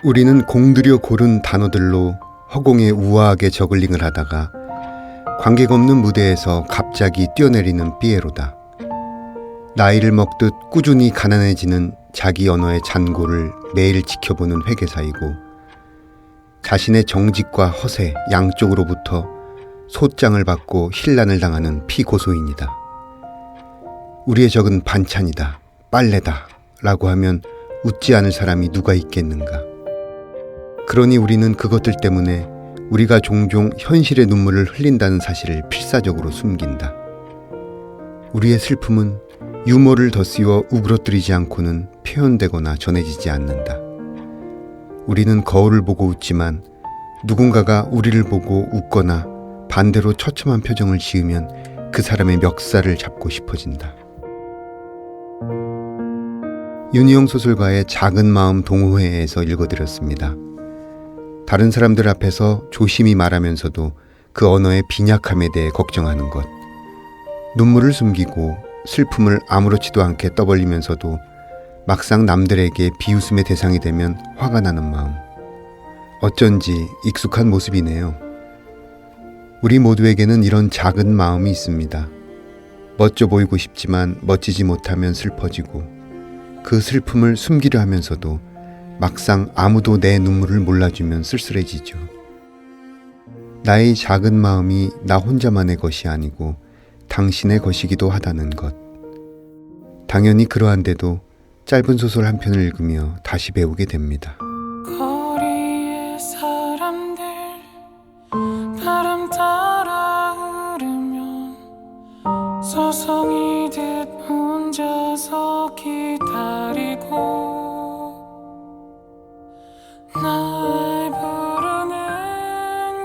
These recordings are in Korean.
우리는 공들여 고른 단어들로 허공에 우아하게 저글링을 하다가 관객 없는 무대에서 갑자기 뛰어내리는 피에로다. 나이를 먹듯 꾸준히 가난해지는 자기 언어의 잔고를 매일 지켜보는 회계사이고, 자신의 정직과 허세 양쪽으로부터 소장을 받고 힐난을 당하는 피고소인이다. 우리의 적은 반찬이다, 빨래다 라고 하면 웃지 않을 사람이 누가 있겠는가. 그러니 우리는 그것들 때문에 우리가 종종 현실의 눈물을 흘린다는 사실을 필사적으로 숨긴다. 우리의 슬픔은 유머를 덧씌워 우그러뜨리지 않고는 표현되거나 전해지지 않는다. 우리는 거울을 보고 웃지만 누군가가 우리를 보고 웃거나 반대로 처참한 표정을 지으면 그 사람의 멱살을 잡고 싶어진다. 윤희영 소설가의 작은 마음 동호회에서 읽어드렸습니다. 다른 사람들 앞에서 조심히 말하면서도 그 언어의 빈약함에 대해 걱정하는 것, 눈물을 숨기고 슬픔을 아무렇지도 않게 떠벌리면서도 막상 남들에게 비웃음의 대상이 되면 화가 나는 마음, 어쩐지 익숙한 모습이네요. 우리 모두에게는 이런 작은 마음이 있습니다. 멋져 보이고 싶지만 멋지지 못하면 슬퍼지고, 그 슬픔을 숨기려 하면서도 막상 아무도 내 눈물을 몰라주면 쓸쓸해지죠. 나의 작은 마음이 나 혼자만의 것이 아니고 당신의 것이기도 하다는 것. 당연히 그러한데도 짧은 소설 한 편을 읽으며 다시 배우게 됩니다. 거리의 사람들 바람 따라 흐르면 서성이듯 혼자서 기다리고, 날 부르는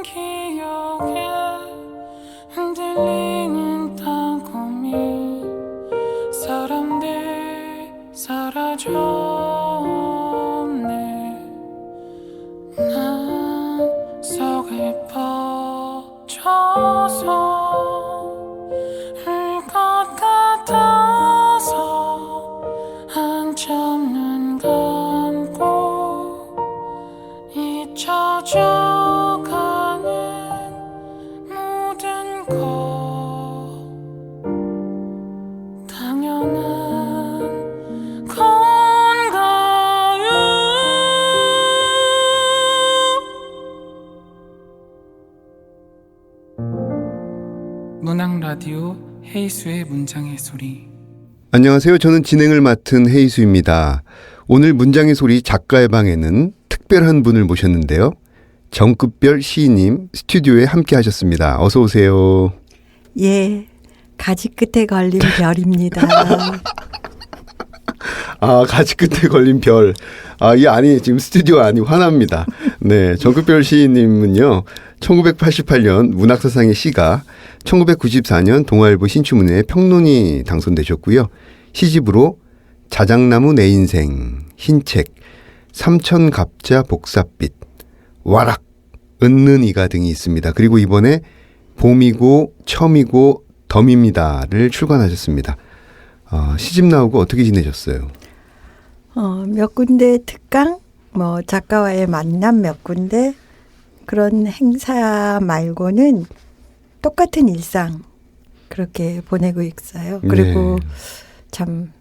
기억에 흔들리는 땅콩이 사람들 사라졌네. 난 속에 퍼져서 울 것 같아서 한참 눈 감고 잊혀져가는 모든 것, 당연한 건가요? 문학 라디오 헤이수의 문장의 소리. 안녕하세요. 저는 진행을 맡은 헤이수입니다. 오늘 문장의 소리 작가의 방에는 특별한 분을 모셨는데요. 정급별 시인님 스튜디오에 함께 하셨습니다. 어서 오세요. 예, 가지 끝에 걸린 별입니다. 아, 가지 끝에 걸린 별. 아, 이 아니, 지금 스튜디오 아니 화납니다. 네, 정급별 시인님은요, 1988년 문학사상의 시가, 1994년 동아일보 신춘문예에 평론이 당선되셨고요. 시집으로 자작나무 내 인생, 흰책, 삼천갑자 복사빛, 와락, 은는 이가 등이 있습니다. 그리고 이번에 봄이고 처음이고 덤입니다를 출간하셨습니다. 시집 나오고 어떻게 지내셨어요? 몇 군데 특강, 작가와의 만남 몇 군데, 그런 행사 말고는 똑같은 일상 그렇게 보내고 있어요. 그리고 네. 참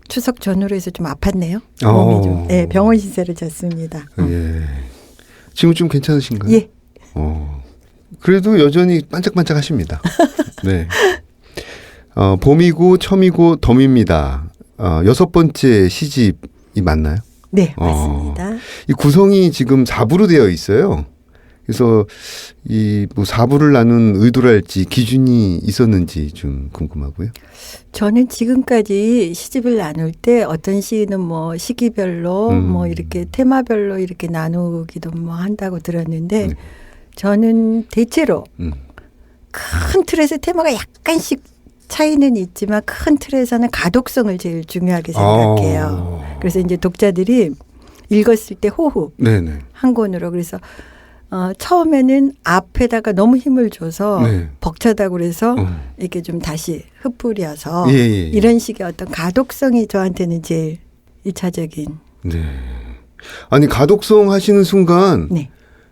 추석 전후로 해서 좀 아팠네요. 몸이 좀. 네, 병원 신세를 졌습니다. 예. 지금 좀 괜찮으신가요? 예. 그래도 여전히 반짝반짝하십니다. 네. 봄이고 처음이고 덤입니다. 6번째 시집이 맞나요? 네, 맞습니다. 이 구성이 지금 4부로 되어 있어요. 그래서 이 뭐 4부를 나눈 의도랄지 기준이 있었는지 좀 궁금하고요. 저는 지금까지 시집을 나눌 때 어떤 시인은 시기별로 이렇게 테마별로 이렇게 나누기도 한다고 들었는데, 네. 저는 대체로 큰 틀에서 테마가 약간씩 차이는 있지만 큰 틀에서는 가독성을 제일 중요하게 생각해요. 그래서 이제 독자들이 읽었을 때 호흡, 네네. 한 권으로. 그래서 처음에는 앞에다가 너무 힘을 줘서 네. 벅차다고 그래서 이렇게 좀 다시 흩뿌려서 예. 이런 식의 어떤 가독성이 저한테는 제일 1차적인. 네. 아니 가독성 하시는 순간 네.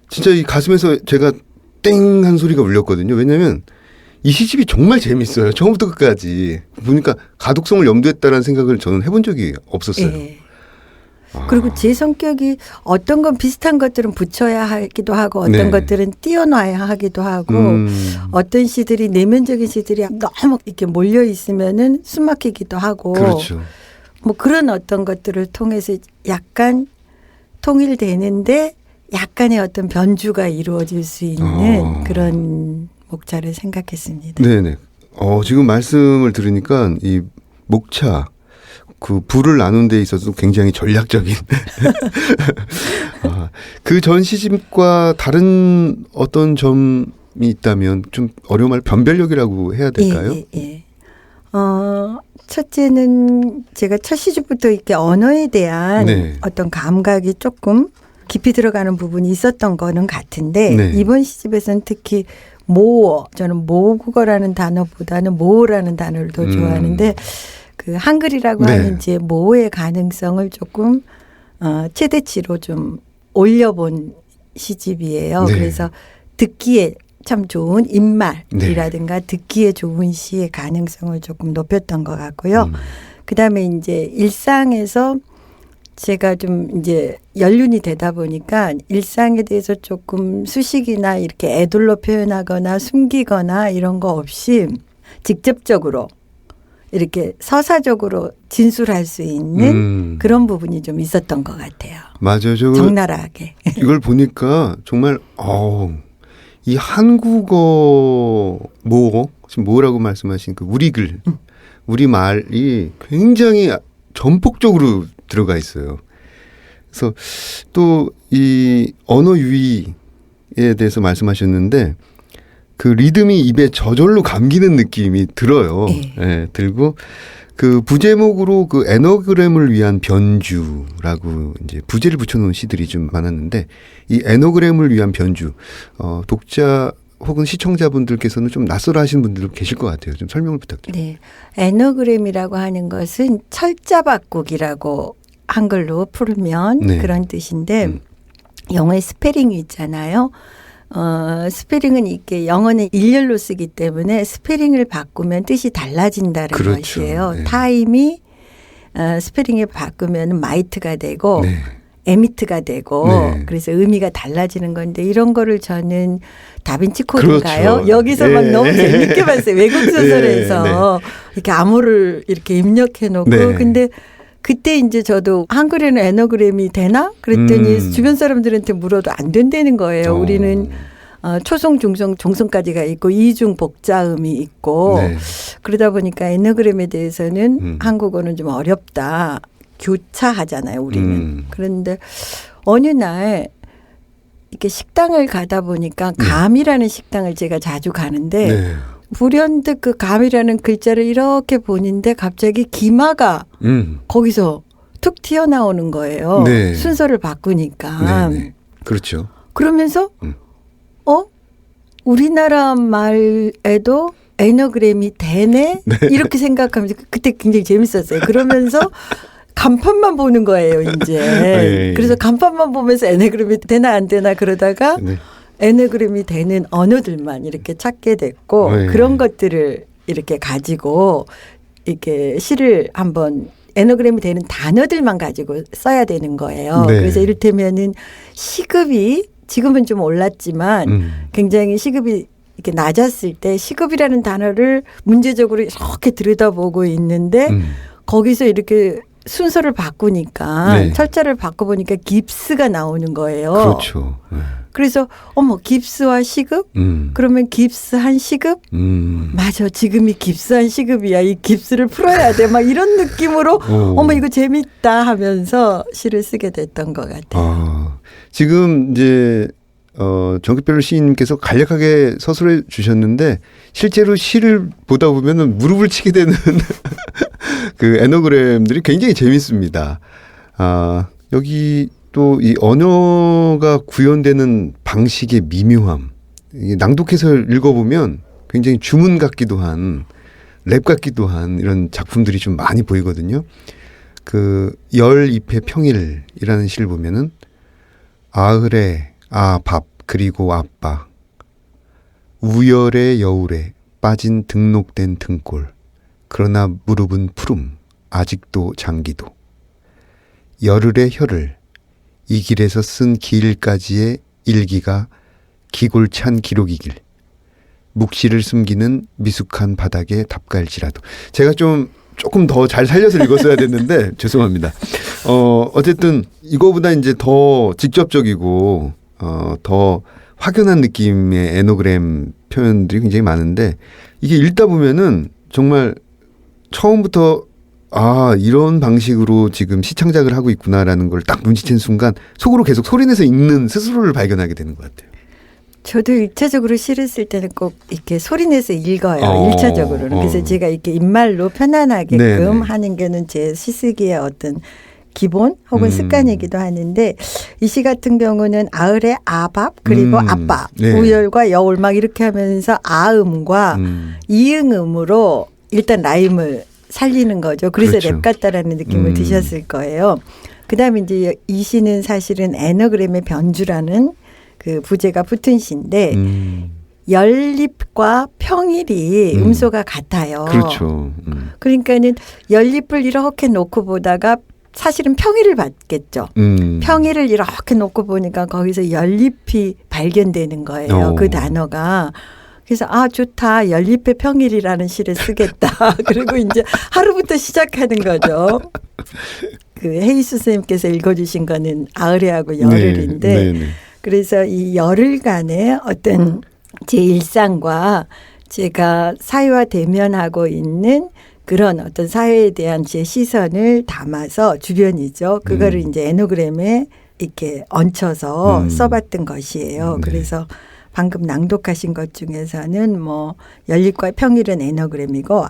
진짜 이 가슴에서 제가 땡 한 소리가 울렸거든요. 왜냐하면 이 시집이 정말 재밌어요. 처음부터 끝까지 보니까 가독성을 염두했다라는 생각을 저는 해본 적이 없었어요. 예. 그리고 제 성격이 어떤 건 비슷한 것들은 붙여야 하기도 하고 어떤 네. 것들은 띄워놔야 하기도 하고 어떤 시들이 내면적인 시들이 너무 이렇게 몰려 있으면은 숨막히기도 하고 그렇죠. 뭐 그런 어떤 것들을 통해서 약간 통일되는데 약간의 어떤 변주가 이루어질 수 있는 그런 목차를 생각했습니다. 네네. 지금 말씀을 들으니까 이 목차 그 부를 나눈 데 있어서 굉장히 전략적인 그 전 시집과 다른 어떤 점이 있다면 좀 어려운 말 변별력이라고 해야 될까요? 예. 첫째는 제가 첫 시집부터 이렇게 언어에 대한 네. 어떤 감각이 조금 깊이 들어가는 부분이 있었던 거는 같은데 네. 이번 시집에서는 특히 모어, 저는 모국어라는 단어보다는 모어라는 단어를 더 좋아하는데 그 한글이라고 네. 하는 제 모어의 가능성을 조금 최대치로 좀 올려본 시집이에요. 네. 그래서 듣기에 참 좋은 입말이라든가 듣기에 좋은 시의 가능성을 조금 높였던 것 같고요. 그다음에 이제 일상에서 제가 좀 이제 연륜이 되다 보니까 일상에 대해서 조금 수식이나 이렇게 애둘러 표현하거나 숨기거나 이런 거 없이 직접적으로 이렇게 서사적으로 진술할 수 있는 그런 부분이 좀 있었던 것 같아요. 맞아요. 적나라하게. 이걸 보니까 정말 이 한국어 지금 뭐라고 말씀하신 그 우리글 우리말이 굉장히 전폭적으로 들어가 있어요. 그래서 또 이 언어 유희에 대해서 말씀하셨는데 그 리듬이 입에 저절로 감기는 느낌이 들어요. 네. 예, 들고 그 부제목으로 그 에너그램을 위한 변주라고 이제 부제를 붙여놓은 시들이 좀 많았는데 이 에너그램을 위한 변주 독자 혹은 시청자분들께서는 좀 낯설어 하시는 분들도 계실 것 같아요. 좀 설명을 부탁드립니다. 네. 에너그램이라고 하는 것은 철자바꾸기라고 한글로 풀면 네. 그런 뜻인데 영어에 스페링이 있잖아요. 스페링은 이게 영어는 일렬로 쓰기 때문에 스페링을 바꾸면 뜻이 달라진다는 그렇죠. 것이에요. 네. 타임이 스페링을 바꾸면 마이트가 되고 네. 에미트가 되고 네. 그래서 의미가 달라지는 건데 이런 거를 저는 다빈치 코드인가요? 그렇죠. 여기서만 예. 너무 재밌게 봤어요. 외국 소설에서 네. 이렇게 암호를 이렇게 입력해 놓고 네. 근데 그때 이제 저도 한글에는 에너그램이 되나? 그랬더니 주변 사람들한테 물어도 안 된다는 거예요. 우리는 초성, 중성, 종성까지가 있고 이중 복자음이 있고 네. 그러다 보니까 에너그램에 대해서는 한국어는 좀 어렵다. 교차하잖아요, 우리는. 그런데 어느 날 이렇게 식당을 가다 보니까 감이라는 식당을 제가 자주 가는데 네. 불현듯 그 감이라는 글자를 이렇게 보는데 갑자기 기마가 거기서 툭 튀어나오는 거예요. 네. 순서를 바꾸니까. 네. 그렇죠. 그러면서 우리나라 말에도 에너그램이 되네? 네. 이렇게 생각하면서 그때 굉장히 재밌었어요. 그러면서 간판만 보는 거예요, 이제. 네. 그래서 간판만 보면서 에너그램이 되나 안 되나 그러다가 네. 에너그램이 되는 언어들만 이렇게 찾게 됐고 네. 그런 것들을 이렇게 가지고 이렇게 시를 한번 에너그램이 되는 단어들만 가지고 써야 되는 거예요. 네. 그래서 이를테면은 시급이 지금은 좀 올랐지만 굉장히 시급이 이렇게 낮았을 때 시급이라는 단어를 문제적으로 이렇게 들여다보고 있는데 거기서 이렇게 순서를 바꾸니까 네. 철자를 바꿔보니까 깁스가 나오는 거예요. 그렇죠. 네. 그래서 깁스와 시급? 그러면 깁스한 시급? 맞아. 지금이 깁스한 시급이야. 이 깁스를 풀어야 돼. 막 이런 느낌으로 이거 재밌다 하면서 시를 쓰게 됐던 것 같아요. 지금 이제 정깃별 시인님께서 간략하게 서술해 주셨는데 실제로 시를 보다 보면은 무릎을 치게 되는 그 에너그램들이 굉장히 재밌습니다. 여기 또 이 언어가 구현되는 방식의 미묘함, 낭독해서 읽어보면 굉장히 주문 같기도 한, 랩 같기도 한 이런 작품들이 좀 많이 보이거든요. 그 열잎의 평일이라는 시를 보면은 아흘에 밥 그리고 아빠 우열의 여울에 빠진 등록된 등골 그러나 무릎은 푸름 아직도 장기도 열흘의 혀를 이 길에서 쓴 기일까지의 일기가 기골찬 기록이길 묵시를 숨기는 미숙한 바닥에 답갈지라도 제가 조금 더 잘 살려서 읽었어야 됐는데 죄송합니다. 어쨌든 이거보다 이제 더 직접적이고 더 확연한 느낌의 에노그램 표현들이 굉장히 많은데 이게 읽다 보면은 정말 처음부터 이런 방식으로 지금 시창작을 하고 있구나라는 걸 딱 눈치챈 순간 속으로 계속 소리내서 읽는 스스로를 발견하게 되는 것 같아요. 저도 1차적으로 시를 쓸 때는 꼭 이렇게 소리내서 읽어요. 1차적으로는. 그래서 제가 이렇게 입말로 편안하게끔 네네. 하는 게는 제 시쓰기의 어떤 기본 혹은 습관이기도 하는데 이 시 같은 경우는 아을의 아밥 그리고 아빠 네. 우열과 여울 막 이렇게 하면서 아음과 이응음으로 일단 라임을 살리는 거죠. 그래서 그렇죠. 랩 같다라는 느낌을 드셨을 거예요. 그다음에 이제 이 시는 사실은 에너그램의 변주라는 그 부제가 붙은 시인데 연립과 평일이 음소가 같아요. 그렇죠. 그러니까는 연립을 이렇게 놓고 보다가 사실은 평일을 받겠죠. 평일을 이렇게 놓고 보니까 거기서 연립이 발견되는 거예요. 그 단어가. 그래서 좋다. 연립의 평일이라는 시를 쓰겠다. 그리고 이제 하루부터 시작하는 거죠. 그 헤이수 선생님께서 읽어주신 거는 아을에하고 열흘인데 네, 네, 네. 그래서 이 열흘간의 어떤 제 일상과 제가 사회와 대면하고 있는 그런 어떤 사회에 대한 제 시선을 담아서 주변이죠. 그거를 이제 에노그램에 이렇게 얹혀서 써봤던 것이에요. 네. 그래서 방금 낭독하신 것 중에서는 뭐 연립과 평일은 에노그램이고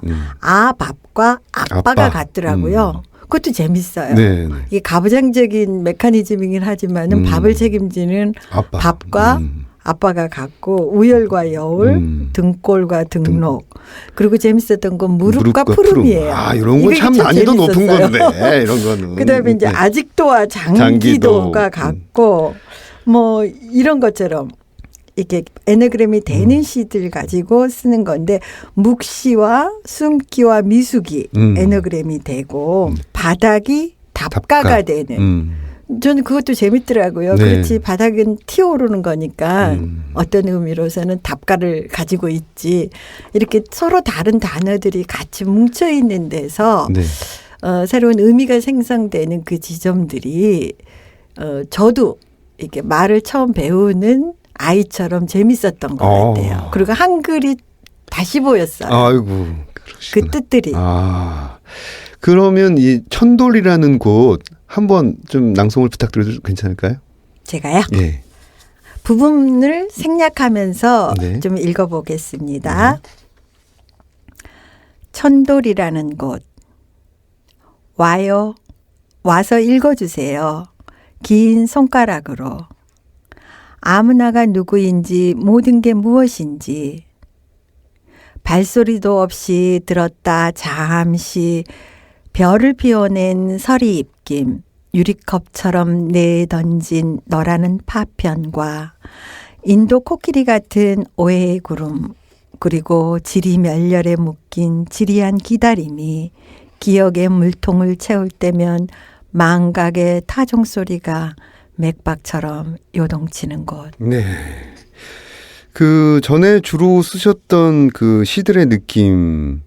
밥과 아빠가 같더라고요. 그것도 재밌어요. 네, 네. 이게 가부장적인 메커니즘이긴 하지만은 밥을 책임지는 밥과 아빠가 같고 우열과 여울, 등골과 등록. 그리고 재밌었던 건 무릎과 푸름이에요. 이런 건 참 난이도 높은 건데 이런 거는. 그다음에 이제 아직도와 장기도가 같고 뭐 이런 것처럼 이렇게 에너그램이 되는 시들 가지고 쓰는 건데 묵시와 숨기와 미숙이 에너그램이 되고 바닥이 답가가 되는 저는 그것도 재밌더라고요. 네. 그렇지 바닥은 튀어오르는 거니까 어떤 의미로서는 답가를 가지고 있지 이렇게 서로 다른 단어들이 같이 뭉쳐있는 데서 네. 새로운 의미가 생성되는 그 지점들이 저도 이렇게 말을 처음 배우는 아이처럼 재밌었던 것 같아요. 그리고 한글이 다시 보였어요. 아이고, 그러시구나. 그 뜻들이. 그러면 이 천돌이라는 곳 한번 좀 낭송을 부탁드려도 괜찮을까요? 제가요? 예. 부분을 생략하면서 네. 좀 읽어보겠습니다. 천돌이라는 곳. 와서 읽어주세요. 긴 손가락으로. 아무나가 누구인지 모든 게 무엇인지 발소리도 없이 들었다 잠시 별을 피워낸 서리 입김 유리컵처럼 내던진 너라는 파편과 인도 코끼리 같은 오해의 구름 그리고 지리 멸렬에 묶인 지리한 기다림이 기억의 물통을 채울 때면 망각의 타종 소리가 맥박처럼 요동치는 곳. 네. 그 전에 주로 쓰셨던 그 시들의 느낌은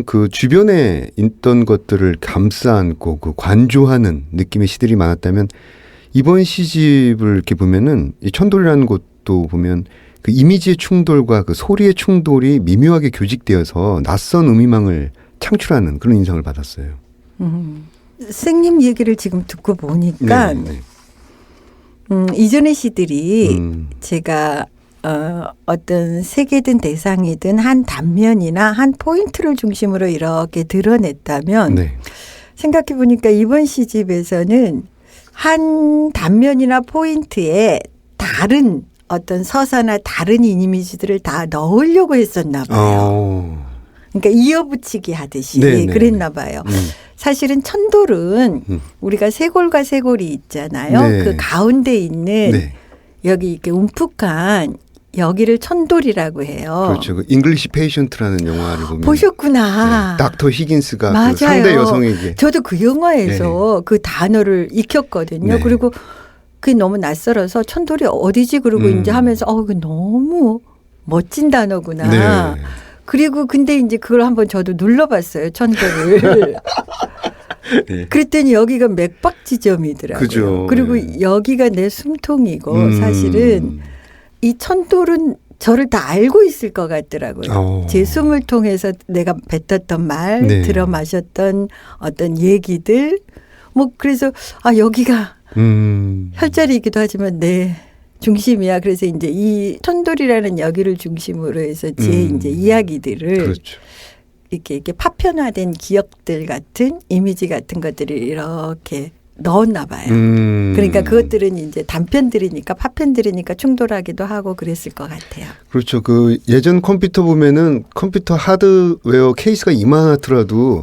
그 주변에 있던 것들을 감싸 안고 그 관조하는 느낌의 시들이 많았다면 이번 시집을 이렇게 보면은 이 천돌이라는 곳도 보면 그 이미지의 충돌과 그 소리의 충돌이 미묘하게 교직되어서 낯선 의미망을 창출하는 그런 인상을 받았어요. 선생님 얘기를 지금 듣고 보니까 네. 이전의 시들이 제가 어떤 색이든 대상이든 한 단면이나 한 포인트를 중심으로 이렇게 드러냈다면 네. 생각해 보니까 이번 시집에서는 한 단면이나 포인트에 다른 어떤 서사나 다른 이미지들을 다 넣으려고 했었나 봐요. 그러니까 이어붙이기 하듯이 네네. 그랬나 봐요. 사실은 천돌은 우리가 쇄골과 쇄골이 있잖아요. 네. 그 가운데 있는 네. 여기 이렇게 움푹한 여기를 천돌이라고 해요. 그렇죠. 그 잉글리시 페이션트라는 영화를 보면 보셨구나. 네, 닥터 히긴스가 맞아요. 그 상대 여성에게 저도 그 영화에서 그 단어를 익혔거든요. 네. 그리고 그게 너무 낯설어서 천돌이 어디지? 그러고 이제 하면서 그 너무 멋진 단어구나. 네. 그리고 근데 이제 그걸 한번 저도 눌러봤어요. 천돌을. 네. 그랬더니 여기가 맥박 지점이더라고요. 그죠. 그리고 네. 여기가 내 숨통이고 사실은 이 천돌은 저를 다 알고 있을 것 같더라고요. 제 숨을 통해서 내가 뱉었던 말, 네. 들어 마셨던 어떤 얘기들. 뭐 그래서 여기가 혈자리이기도 하지만 내 중심이야. 그래서 이제 이 천돌이라는 여기를 중심으로 해서 제 이제 이야기들을 그렇죠. 이렇게 파편화된 기억들 같은 이미지 같은 것들을 이렇게 넣었나 봐요. 그러니까 그것들은 이제 단편들이니까 파편들이니까 충돌하기도 하고 그랬을 것 같아요. 그렇죠. 그 예전 컴퓨터 보면은 컴퓨터 하드웨어 케이스가 이만하더라도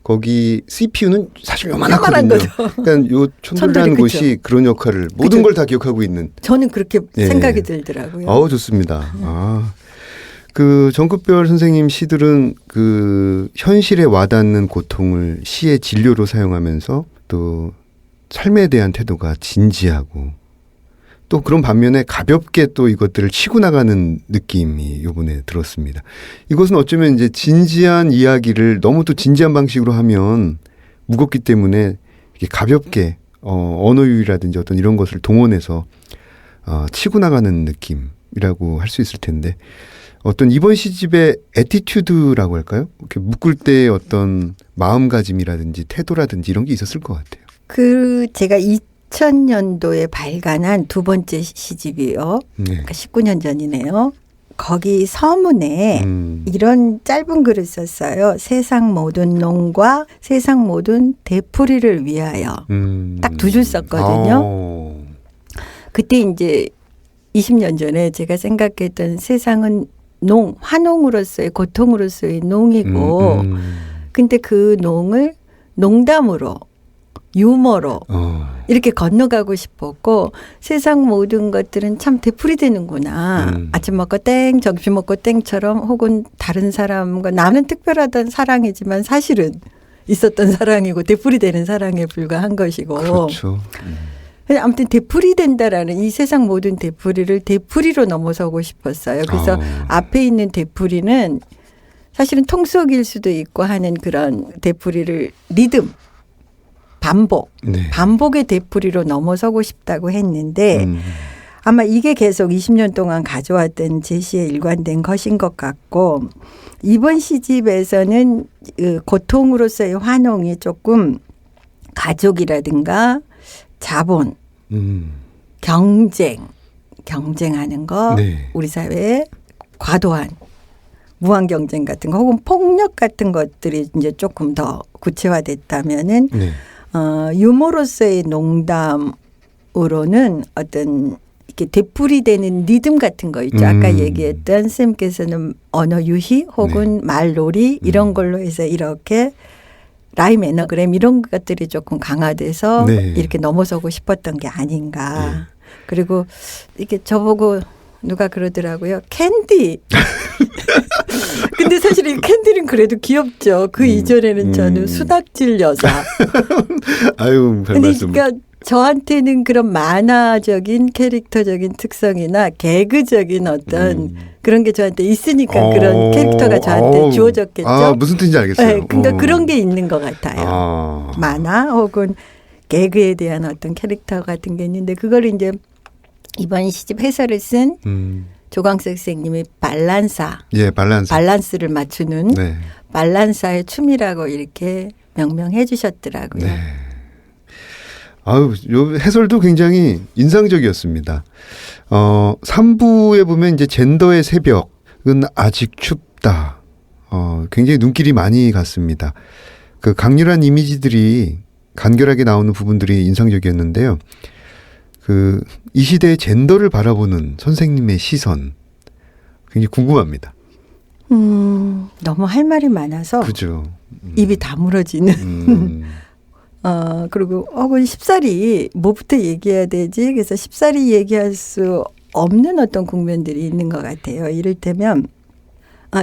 거기 CPU는 사실 요만하거든요. 그러니까 요 천돌이라는 곳이 그런 역할을 모든 걸 다 기억하고 있는. 저는 그렇게 예. 생각이 들더라고요. 좋습니다. 그 정급별 선생님 시들은 그 현실에 와닿는 고통을 시의 진료로 사용하면서 또 삶에 대한 태도가 진지하고 또 그런 반면에 가볍게 또 이것들을 치고 나가는 느낌이 이번에 들었습니다. 이것은 어쩌면 이제 진지한 이야기를 너무 또 진지한 방식으로 하면 무겁기 때문에 이렇게 가볍게 언어유희라든지 어떤 이런 것을 동원해서 치고 나가는 느낌이라고 할 수 있을 텐데 어떤 이번 시집의 애티튜드라고 할까요? 이렇게 묶을 때의 어떤 마음가짐이라든지 태도라든지 이런 게 있었을 것 같아요. 제가 2000년도에 발간한 두 번째 시집이요. 네. 그러니까 19년 전이네요. 거기 서문에 이런 짧은 글을 썼어요. 세상 모든 농과 세상 모든 되풀이를 위하여. 딱 두 줄 썼거든요. 그때 이제 20년 전에 제가 생각했던 세상은 환농으로서의 고통으로서의 농이고 근데 그 농을 농담으로 유머로 이렇게 건너가고 싶었고 세상 모든 것들은 참 되풀이되는구나. 아침 먹고 땡 점심 먹고 땡처럼 혹은 다른 사람과 나는 특별하던 사랑이지만 사실은 있었던 사랑이고 되풀이되는 사랑에 불과한 것이고 그렇죠. 아무튼 되풀이된다라는 이 세상 모든 되풀이를 되풀이로 넘어서고 싶었어요. 그래서 앞에 있는 되풀이는 사실은 통속일 수도 있고 하는 그런 되풀이를 리듬, 반복, 네. 반복의 되풀이로 넘어서고 싶다고 했는데 아마 이게 계속 20년 동안 가져왔던 제시에 일관된 것인 것 같고 이번 시집에서는 고통으로서의 환홍이 조금 가족이라든가 자본, 경쟁하는 거, 네. 우리 사회에 과도한 무한 경쟁 같은 거 혹은 폭력 같은 것들이 이제 조금 더 구체화됐다면은 네. 유머로서의 농담으로는 어떤 이렇게 되풀이되는 리듬 같은 거 있죠. 아까 얘기했던 쌤께서는 언어 유희 혹은 말놀이 이런 걸로 해서 이렇게 라임 에너그램 이런 것들이 조금 강화돼서 네. 이렇게 넘어서고 싶었던 게 아닌가. 네. 그리고 이렇게 저보고 누가 그러더라고요. 캔디. 근데 사실 이 캔디는 그래도 귀엽죠. 그 이전에는 저는 수납질 여자. 아유, 별 말씀. 그러니까 저한테는 그런 만화적인 캐릭터적인 특성이나 개그적인 어떤 그런 게 저한테 있으니까 그런 캐릭터가 저한테 주어졌겠죠. 무슨 뜻인지 알겠어요. 네, 그러니까 그런 게 있는 것 같아요. 만화 혹은 개그에 대한 어떤 캐릭터 같은 게 있는데 그걸 이제 이번 시집 해설을 쓴 조광석 선생님이 밸런스를 맞추는 네. 밸런사의 춤이라고 이렇게 명명해 주셨더라고요. 네. 요 해설도 굉장히 인상적이었습니다. 3부에 보면 이제 젠더의 새벽은 아직 춥다. 굉장히 눈길이 많이 갔습니다. 그 강렬한 이미지들이 간결하게 나오는 부분들이 인상적이었는데요. 이 시대의 젠더를 바라보는 선생님의 시선 굉장히 궁금합니다. 너무 할 말이 많아서 그죠. 입이 다물어지는 그리고 혹은 쉽사리 뭐부터 얘기해야 되지? 그래서 쉽사리 얘기할 수 없는 어떤 국면들이 있는 것 같아요. 이를테면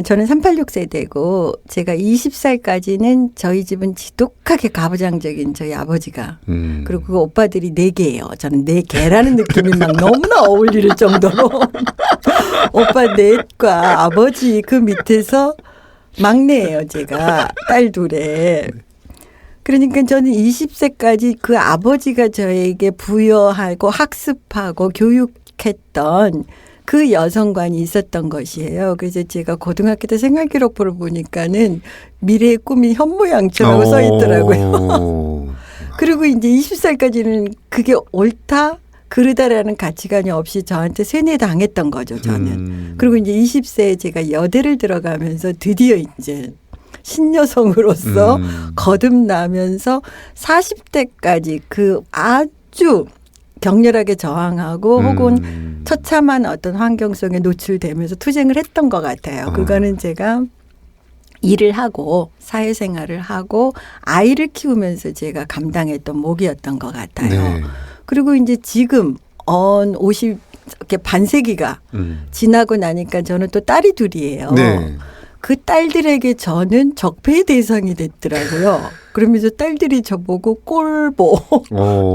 저는 386 세대고 제가 20살까지는 저희 집은 지독하게 가부장적인 저희 아버지가 그리고 그 오빠들이 4개예요. 저는 4개라는 느낌이 막 너무나 어울릴 정도로 오빠 넷과 아버지 그 밑에서 막내예요. 제가 딸 둘에. 그러니까 저는 20세까지 그 아버지가 저에게 부여하고 학습하고 교육했던 그 여성관이 있었던 것이에요. 그래서 제가 고등학교 때 생활기록부를 보니까는 미래의 꿈이 현모양처라고 써 있더라고요. 그리고 이제 20살까지는 그게 옳다 그르다라는 가치관이 없이 저한테 세뇌당했던 거죠. 저는. 그리고 이제 20세에 제가 여대를 들어가면서 드디어 이제 신여성으로서 거듭나면서 40대까지 그 아주 격렬하게 저항하고 혹은 처참한 어떤 환경 속에 노출되면서 투쟁을 했던 것 같아요. 그거는 제가 일을 하고 사회생활을 하고 아이를 키우면서 제가 감당했던 몫이었던 것 같아요. 네. 그리고 이제 지금 50 이렇게 반세기가 지나고 나니까 저는 또 딸이 둘이에요. 네. 그 딸들에게 저는 적폐의 대상이 됐더라고요. 그러면서 딸들이 저보고 꼴보,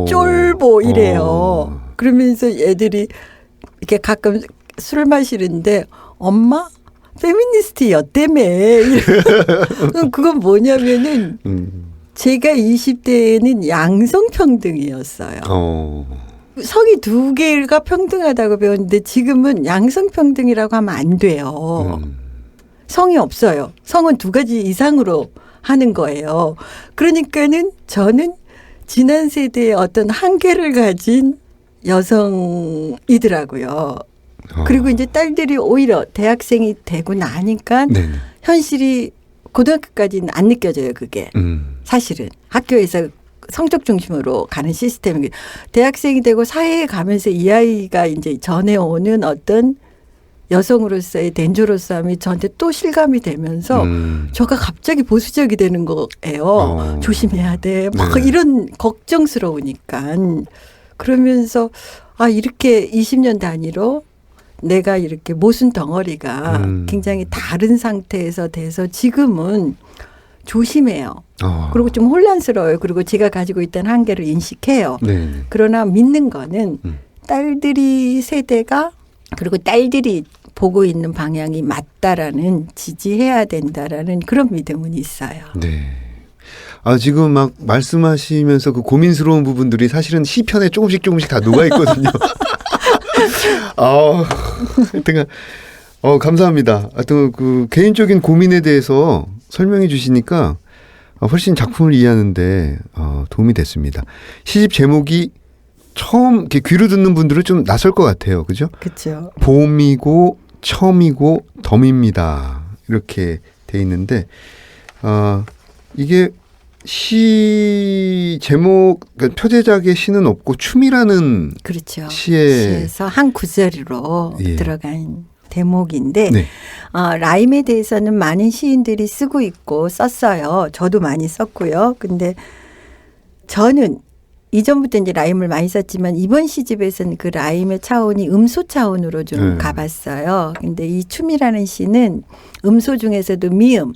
쫄보 이래요. 그러면서 애들이 이렇게 가끔 술 마시는데 엄마 페미니스트였다며. 그건 뭐냐면은 제가 20대에는 양성평등이었어요. 성이 2개가 평등하다고 배웠는데 지금은 양성평등이라고 하면 안 돼요. 성이 없어요. 성은 2가지 이상으로 하는 거예요. 그러니까는 저는 지난 세대의 어떤 한계를 가진 여성이더라고요. 그리고 이제 딸들이 오히려 대학생이 되고 나니까 네네. 현실이 고등학교까지는 안 느껴져요. 그게 사실은 학교에서 성적 중심으로 가는 시스템이 대학생이 되고 사회에 가면서 이 아이가 이제 전해오는 어떤 여성으로서의 댄저러스함이 저한테 또 실감이 되면서 저가 갑자기 보수적이 되는 거예요. 조심해야 돼. 막 네. 이런 걱정스러우니까. 그러면서 이렇게 20년 단위로 내가 이렇게 모순 덩어리가 굉장히 다른 상태에서 돼서 지금은 조심해요. 그리고 좀 혼란스러워요. 그리고 제가 가지고 있던 한계를 인식해요. 네. 그러나 믿는 거는 딸들이 세대가 그리고 딸들이 보고 있는 방향이 맞다라는 지지해야 된다라는 그런 믿음은 있어요. 네. 지금 막 말씀하시면서 그 고민스러운 부분들이 사실은 시편에 조금씩 다 녹아 있거든요. 하여튼 감사합니다. 하여튼 그 개인적인 고민에 대해서 설명해 주시니까 훨씬 작품을 이해하는데 도움이 됐습니다. 시집 제목이 처음 이렇게 귀로 듣는 분들은 좀 낯설 것 같아요. 그죠? 그렇죠. 봄이고 처음이고 덤입니다. 이렇게 돼 있는데 이게 시 제목 그러니까 표제작의 시는 없고 춤이라는 그렇죠. 시에 시에서 한 구절로 예. 들어간 대목인데 네. 라임에 대해서는 많은 시인들이 쓰고 있고 썼어요. 저도 많이 썼고요. 근데 저는 이전부터 이제 라임을 많이 썼지만 이번 시집에서는 그 라임의 차원이 음소 차원으로 좀 가봤어요. 근데 이 춤이라는 시는 음소 중에서도 미음.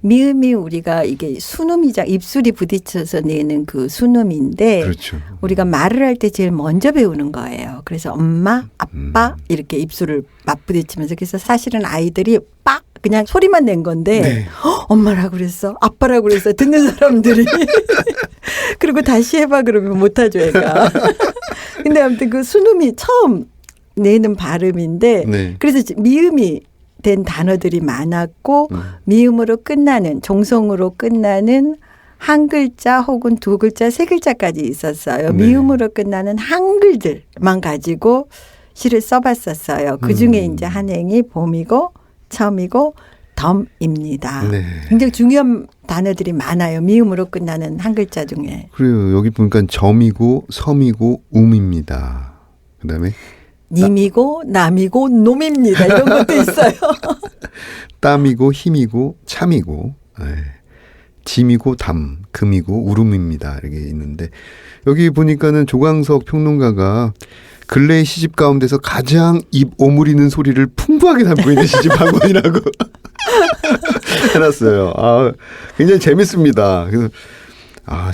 미음이 우리가 이게 순음이자 입술이 부딪혀서 내는 그 순음인데 그렇죠. 우리가 말을 할 때 제일 먼저 배우는 거예요. 그래서 엄마, 아빠 이렇게 입술을 맞부딪히면서 그래서 사실은 아이들이 빡 그냥 소리만 낸 건데 네. 엄마라고 그랬어? 아빠라고 그랬어? 듣는 사람들이. 그리고 다시 해봐 그러면 못하죠 애가. 근데 아무튼 그 순음이 처음 내는 발음인데 네. 그래서 미음이 된 단어들이 많았고 미음으로 끝나는 종성으로 끝나는 한 글자 혹은 2글자 3글자까지 있었어요. 네. 미음으로 끝나는 한글들만 가지고 시를 써봤었어요. 그중에 이제 한행이 봄이고 처음이고 덤입니다. 네. 굉장히 중요한 단어들이 많아요. 미음으로 끝나는 한 글자 중에. 그리고 여기 보니까 점이고 섬이고 움입니다. 그다음에 님이고 남이고 놈입니다. 이런 것도 있어요. 땀이고 힘이고 참이고 짐이고 담, 금이고 울음입니다. 이렇게 있는데 여기 보니까는 조광석 평론가가 근래의 시집 가운데서 가장 입 오므리는 소리를 풍부하게 담고 있는 시집 한 권이라고 해놨어요. 아, 굉장히 재밌습니다. 그래서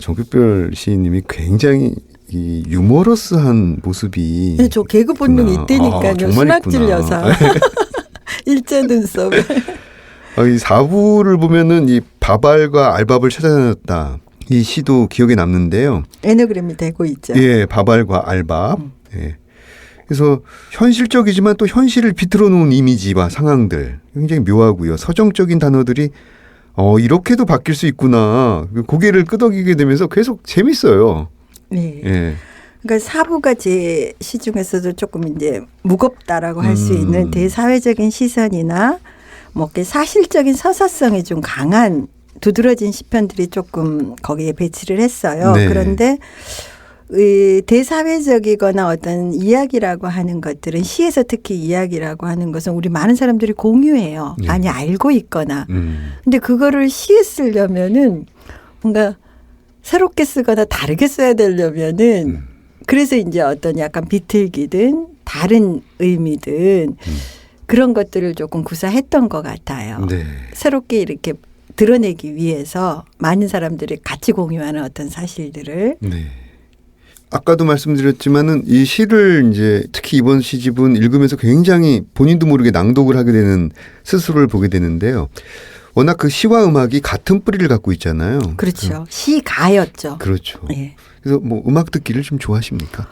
정규별 시인님이 굉장히 이 유머러스한 모습이. 네, 저 개그 본능이 있다니까요. 순학질 여사. 일제 눈썹. 이 4부를 보면은 이 바발과 알밥을 찾아다녔다. 이 시도 기억에 남는데요. 에너그램이 되고 있죠. 예, 바발과 알밥. 예. 그래서 현실적이지만 또 현실을 비틀어 놓은 이미지와 상황들 굉장히 묘하고요. 서정적인 단어들이 이렇게도 바뀔 수 있구나. 고개를 끄덕이게 되면서 계속 재밌어요. 네. 예. 그러니까 사부가 제 시 중에서도 조금 이제 무겁다라고 할 수 있는 대사회적인 시선이나 뭐 이렇게 사실적인 서사성이 좀 강한 두드러진 시편들이 조금 거기에 배치를 했어요. 네. 그런데 이 대사회적이거나 어떤 이야기라고 하는 것들은 시에서 특히 이야기라고 하는 것은 우리 많은 사람들이 공유해요. 네. 많이 알고 있거나. 근데 그거를 시에 쓰려면은 뭔가 새롭게 쓰거나 다르게 써야 되려면은 그래서 이제 어떤 약간 비틀기든 다른 의미든 그런 것들을 조금 구사했던 것 같아요. 네. 새롭게 이렇게 드러내기 위해서 많은 사람들이 같이 공유하는 어떤 사실들을. 네. 아까도 말씀드렸지만은 이 시를 이제 특히 이번 시집은 읽으면서 굉장히 본인도 모르게 낭독을 하게 되는 스스로를 보게 되는데요. 워낙 그 시와 음악이 같은 뿌리를 갖고 있잖아요. 그렇죠. 시가였죠. 그렇죠. 네. 그래서 뭐 음악 듣기를 좀 좋아하십니까?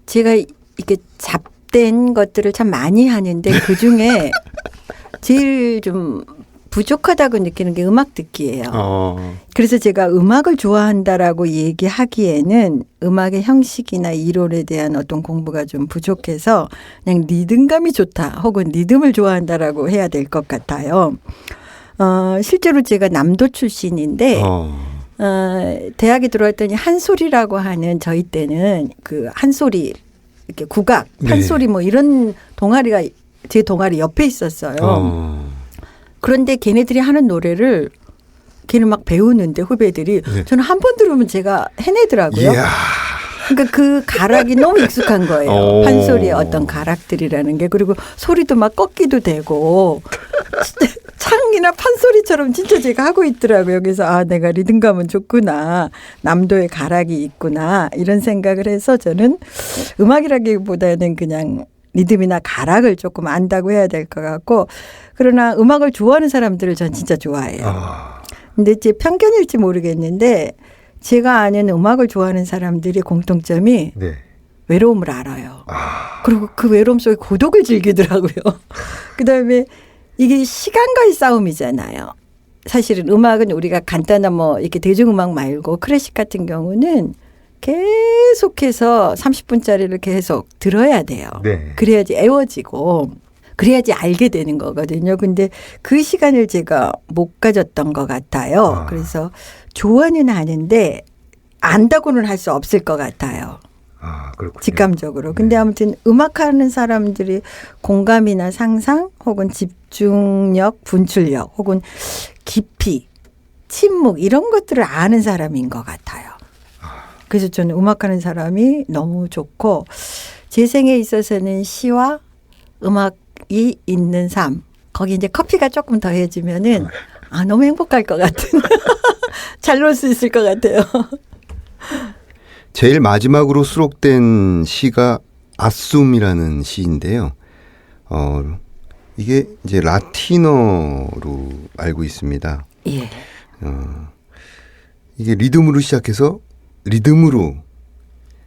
제가 이렇게 잡된 것들을 참 많이 하는데 그 중에 제일 좀 부족하다고 느끼는 게 음악 듣기예요. 그래서 제가 음악을 좋아한다라고 얘기하기에는 음악의 형식이나 이론에 대한 어떤 공부가 좀 부족해서 그냥 리듬감이 좋다 혹은 리듬을 좋아한다라고 해야 될 것 같아요. 실제로 제가 남도 출신인데 대학에 들어왔더니 한소리라고 하는 저희 때는 그 한소리 이렇게 국악, 판소리 뭐 이런 동아리가 제 동아리 옆에 있었어요. 그런데 걔네들이 하는 노래를 걔는 막 배우는데 후배들이 저는 한 번 들으면 제가 해내더라고요. 이야. 그러니까 그 가락이 너무 익숙한 거예요. 판소리의 어떤 가락들이라는 게. 그리고 소리도 막 꺾기도 되고 창이나 판소리처럼 진짜 제가 하고 있더라고요. 그래서 내가 리듬감은 좋구나. 남도의 가락이 있구나. 이런 생각을 해서 저는 음악이라기보다는 그냥 리듬이나 가락을 조금 안다고 해야 될 것 같고 그러나 음악을 좋아하는 사람들을 전 진짜 좋아해요. 근데 제 편견일지 모르겠는데 제가 아는 음악을 좋아하는 사람들의 공통점이 외로움을 알아요. 그리고 그 외로움 속에 고독을 즐기더라고요. 그다음에 이게 시간과의 싸움이잖아요. 사실은 음악은 우리가 간단한 뭐 이렇게 대중음악 말고 클래식 같은 경우는 계속해서 30분짜리를 계속 들어야 돼요. 그래야지 애워지고 그래야지 알게 되는 거거든요. 근데 그 시간을 제가 못 가졌던 것 같아요. 그래서 좋아는 하는데 안다고는 할 수 없을 것 같아요. 그렇군요. 직감적으로. 근데 아무튼 음악하는 사람들이 공감이나 상상 혹은 집중력, 분출력 혹은 깊이, 침묵 이런 것들을 아는 사람인 것 같아요. 그래서 저는 음악하는 사람이 너무 좋고 제 생에 있어서는 시와 음악이 있는 삶 거기 이제 커피가 조금 더해지면은 너무 행복할 것 같은 잘 놀 수 있을 것 같아요. 제일 마지막으로 수록된 시가 아숨이라는 시인데요. 이게 이제 라틴어로 알고 있습니다. 예. 이게 리듬으로 시작해서 리듬으로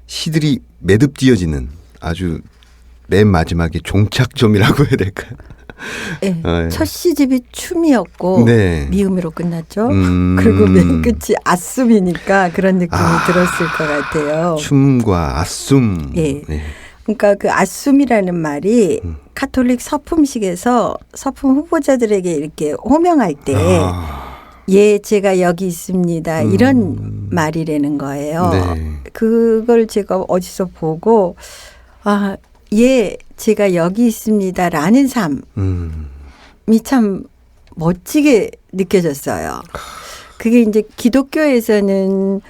시들이 매듭지어지는 아주 맨 마지막에 종착점이라고 해야 될까요? 네. 첫 시집이 춤이었고 미음으로 끝났죠. 그리고 맨 끝이 아숨이니까 그런 느낌이 들었을 것 같아요. 춤과 아숨. 네. 그러니까 그 아숨이라는 말이 카톨릭 서품식에서 서품 후보자들에게 이렇게 호명할 때 예, 제가 여기 있습니다. 이런 말이라는 거예요. 그걸 제가 어디서 보고 예, 제가 여기 있습니다라는 삶이 참 멋지게 느껴졌어요. 그게 이제 기독교에서는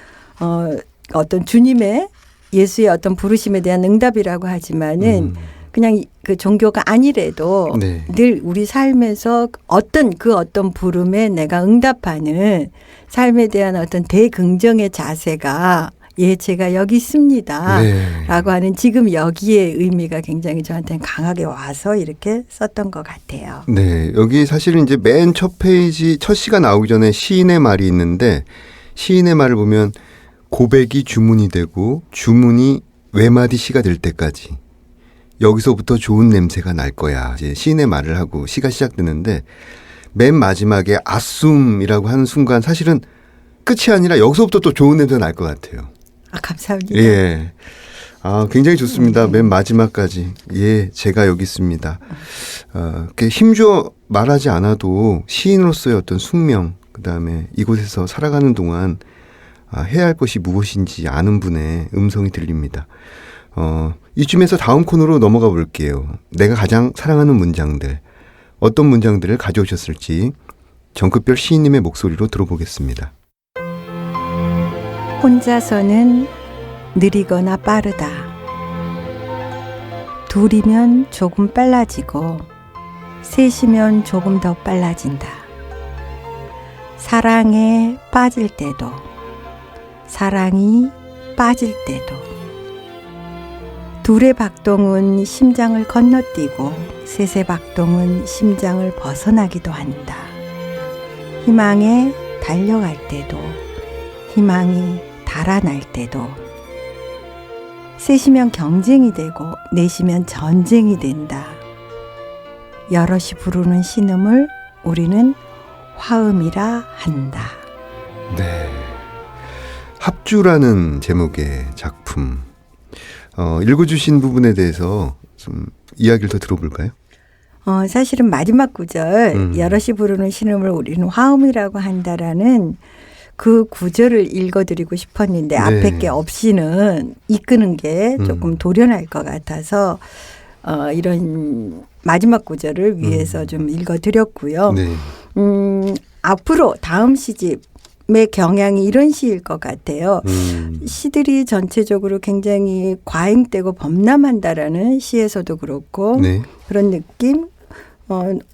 어떤 주님의 예수의 어떤 부르심에 대한 응답이라고 하지만은 그냥 그 종교가 아니래도 네. 늘 우리 삶에서 어떤 부름에 내가 응답하는 삶에 대한 어떤 대긍정의 자세가 제가 여기 있습니다. 네. 라고 하는 지금 여기에 의미가 굉장히 저한테는 강하게 와서 이렇게 썼던 것 같아요. 네, 여기 사실은 이제 맨 첫 페이지 첫 시가 나오기 전에 시인의 말이 있는데 시인의 말을 보면 고백이 주문이 되고 주문이 외마디 시가 될 때까지 여기서부터 좋은 냄새가 날 거야. 이제 시인의 말을 하고 시가 시작되는데 맨 마지막에 아숨이라고 하는 순간 사실은 끝이 아니라 여기서부터 또 좋은 냄새가 날 것 같아요. 감사합니다. 예. 굉장히 좋습니다. 맨 마지막까지. 예, 제가 여기 있습니다. 이렇게 힘주어 말하지 않아도 시인으로서의 어떤 숙명, 그 다음에 이곳에서 살아가는 동안 해야 할 것이 무엇인지 아는 분의 음성이 들립니다. 이쯤에서 다음 코너로 넘어가 볼게요. 내가 가장 사랑하는 문장들. 어떤 문장들을 가져오셨을지 정급별 시인님의 목소리로 들어보겠습니다. 혼자서는 느리거나 빠르다. 둘이면 조금 빨라지고 셋이면 조금 더 빨라진다. 사랑에 빠질 때도 사랑이 빠질 때도 둘의 박동은 심장을 건너뛰고 셋의 박동은 심장을 벗어나기도 한다. 희망에 달려갈 때도 희망이 달아날 때도 셋이면 경쟁이 되고 넷이면 전쟁이 된다. 여럿이 부르는 신음을 우리는 화음이라 한다. 네. 합주라는 제목의 작품. 읽어주신 부분에 대해서 좀 이야기를 더 들어볼까요? 사실은 마지막 구절 여럿이 부르는 신음을 우리는 화음이라고 한다라는 그 구절을 읽어드리고 싶었는데 네. 앞에 게 없이는 이끄는 게 조금 도련할 것 같아서 이런 마지막 구절을 위해서 좀 읽어드렸고요. 네. 앞으로 다음 시집의 경향이 이런 시일 것 같아요. 시들이 전체적으로 굉장히 과잉되고 범람한다라는 시에서도 그렇고 네. 그런 느낌.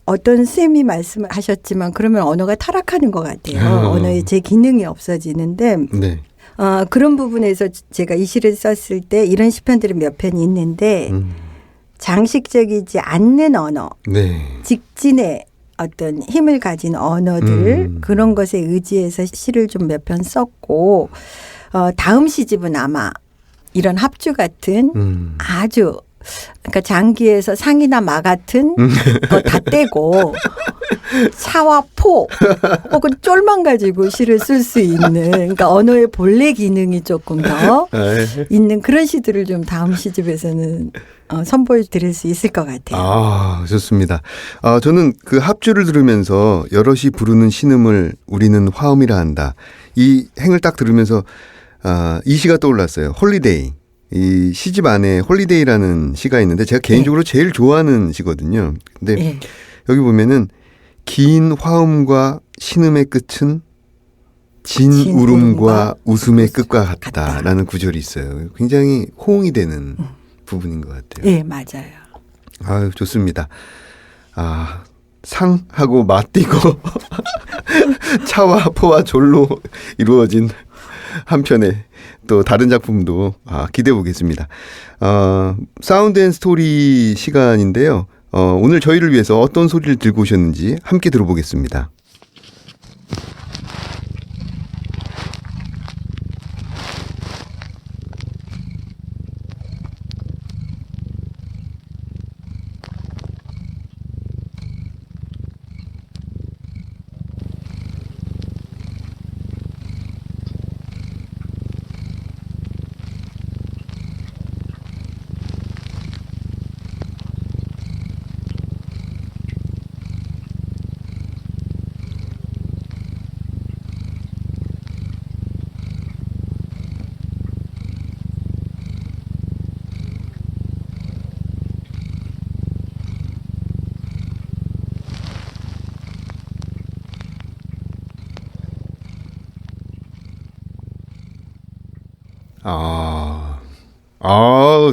어떤 쌤이 말씀하셨지만 그러면 언어가 타락하는 것 같아요. 언어의 제 기능이 없어지는데 네. 그런 부분에서 제가 이 시를 썼을 때 이런 시편들이 몇 편이 있는데 장식적이지 않는 언어, 네. 직진의 어떤 힘을 가진 언어들 그런 것에 의지해서 시를 좀 몇 편 썼고 다음 시집은 아마 이런 합주 같은 아주 그러니까 장기에서 상이나 마 같은 거 다 떼고 차와 포 혹은 쫄만 가지고 시를 쓸 수 있는 그러니까 언어의 본래 기능이 조금 더 있는 그런 시들을 좀 다음 시집에서는 선보여 드릴 수 있을 것 같아요. 좋습니다. 저는 그 합주를 들으면서 여럿이 부르는 신음을 우리는 화음이라 한다. 이 행을 딱 들으면서 이 시가 떠올랐어요. 홀리데이. 이 시집 안에 홀리데이라는 시가 있는데 제가 개인적으로 제일 좋아하는 시거든요. 근데 여기 보면은 긴 화음과 신음의 끝은 진 울음과 웃음의 끝과 같다라는 구절이 있어요. 굉장히 호응이 되는 부분인 것 같아요. 네, 맞아요. 좋습니다. 상하고 맞띠고 차와 포와 졸로 이루어진 한편의 또 다른 작품도 기대해 보겠습니다. 사운드 앤 스토리 시간인데요. 오늘 저희를 위해서 어떤 소리를 들고 오셨는지 함께 들어보겠습니다.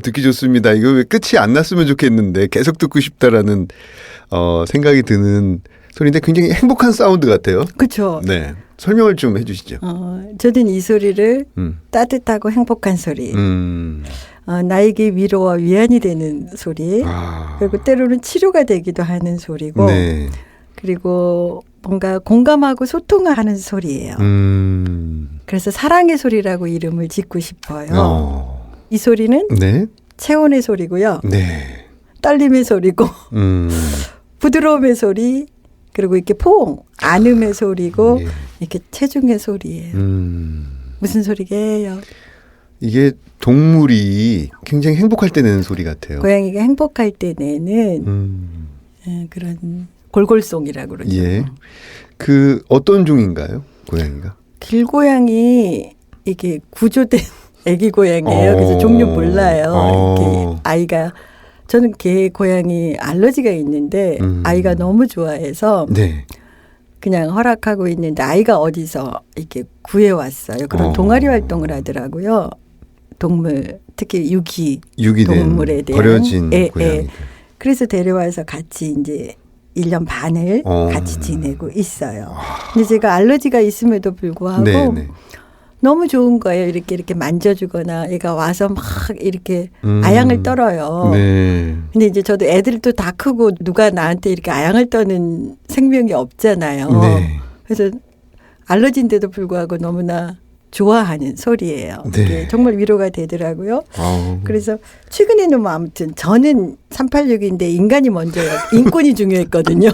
듣기 좋습니다. 이거 왜 끝이 안 났으면 좋겠는데 계속 듣고 싶다라는 생각이 드는 소리인데 굉장히 행복한 사운드 같아요. 그렇죠. 네, 설명을 좀 해주시죠. 저는 이 소리를 따뜻하고 행복한 소리, 나에게 위로와 위안이 되는 소리, 그리고 때로는 치료가 되기도 하는 소리고, 네. 그리고 뭔가 공감하고 소통하는 소리예요. 그래서 사랑의 소리라고 이름을 짓고 싶어요. 이 소리는 네. 체온의 소리고요. 네. 떨림의 소리고 부드러움의 소리, 그리고 이렇게 포옹, 안음의 소리고 예. 이렇게 체중의 소리예요. 무슨 소리게요? 이게 동물이 굉장히 행복할 때 내는 소리 같아요. 고양이가 행복할 때 내는 그런 골골송이라고 그러죠. 예. 그 어떤 종인가요, 고양이가? 길고양이 이게 구조된 애기 고양이에요. 그래서 종류 몰라요. 이렇게 아이가 저는 개 고양이 알러지가 있는데 아이가 너무 좋아해서 네. 그냥 허락하고 있는데 아이가 어디서 이렇게 구해왔어요. 그런 동아리 활동을 하더라고요. 동물 특히 유기된 동물에 대한 버려진 고양이들. 그래서 데려와서 같이 이제 1년 반을 같이 지내고 있어요. 근데 제가 알러지가 있음에도 불구하고 네네. 너무 좋은 거예요. 이렇게 만져주거나 얘가 와서 막 이렇게 아양을 떨어요. 네. 근데 이제 저도 애들도 다 크고 누가 나한테 이렇게 아양을 떠는 생명이 없잖아요. 네. 그래서 알러지인데도 불구하고 너무나 좋아하는 소리예요. 네. 이게 정말 위로가 되더라고요. 그래서 최근에는 뭐 아무튼 저는 386인데 인간이 먼저요. 인권이 중요했거든요.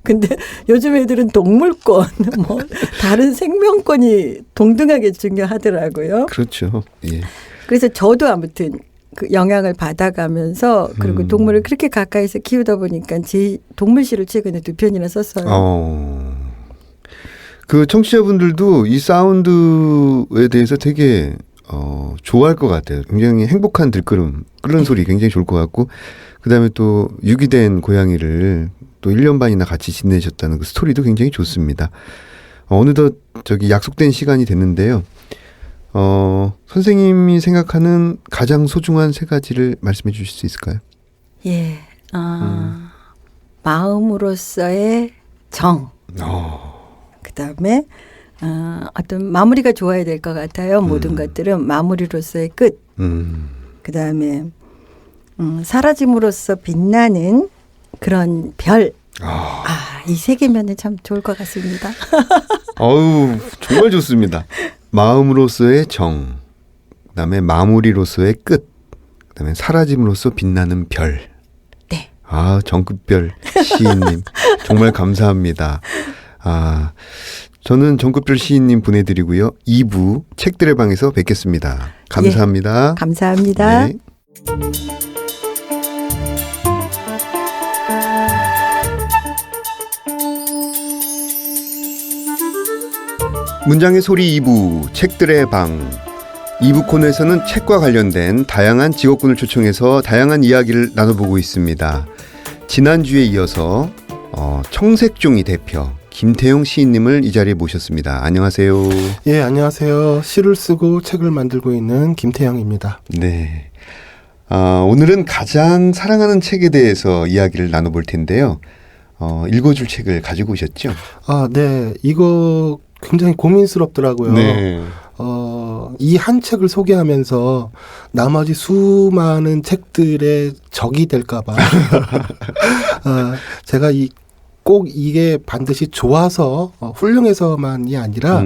근데 요즘 애들은 동물권, 뭐 다른 생명권이 동등하게 중요하더라고요. 그렇죠. 예. 그래서 저도 아무튼 그 영향을 받아가면서 그리고 동물을 그렇게 가까이서 키우다 보니까 제 동물시를 최근에 2편이나 썼어요. 그 청취자분들도 이 사운드에 대해서 되게 좋아할 것 같아요. 굉장히 행복한 들끓음, 끓는 소리 굉장히 좋을 것 같고, 그다음에 또 유기된 고양이를 또 1년 반이나 같이 지내셨다는 그 스토리도 굉장히 좋습니다. 어느덧 약속된 시간이 됐는데요. 선생님이 생각하는 가장 소중한 3가지를 말씀해 주실 수 있을까요? 예, 마음으로서의 정. 그다음에 어떤 마무리가 좋아야 될 것 같아요. 모든 것들은 마무리로서의 끝. 그다음에 사라짐으로써 빛나는 그런 별. 이 3개면은 참 좋을 것 같습니다. 정말 좋습니다. 마음으로서의 정, 그다음에 마무리로서의 끝, 그다음에 사라짐으로써 빛나는 별. 네. 정급별 시인님 정말 감사합니다. 저는 정급별 시인님 보내드리고요. 2부 책들의 방에서 뵙겠습니다. 감사합니다. 예, 감사합니다. 네. 문장의 소리 2부 책들의 방 2부 코너에서는 책과 관련된 다양한 직업군을 초청해서 다양한 이야기를 나눠보고 있습니다. 지난주에 이어서 청색종이 대표 김태용 시인님을 이 자리에 모셨습니다. 안녕하세요. 예, 안녕하세요. 시를 쓰고 책을 만들고 있는 김태형입니다. 네. 오늘은 가장 사랑하는 책에 대해서 이야기를 나눠볼 텐데요. 읽어줄 책을 가지고 오셨죠? 네. 이거 굉장히 고민스럽더라고요. 네. 이 한 책을 소개하면서 나머지 수많은 책들의 적이 될까봐 제가 꼭 이게 반드시 좋아서 훌륭해서만이 아니라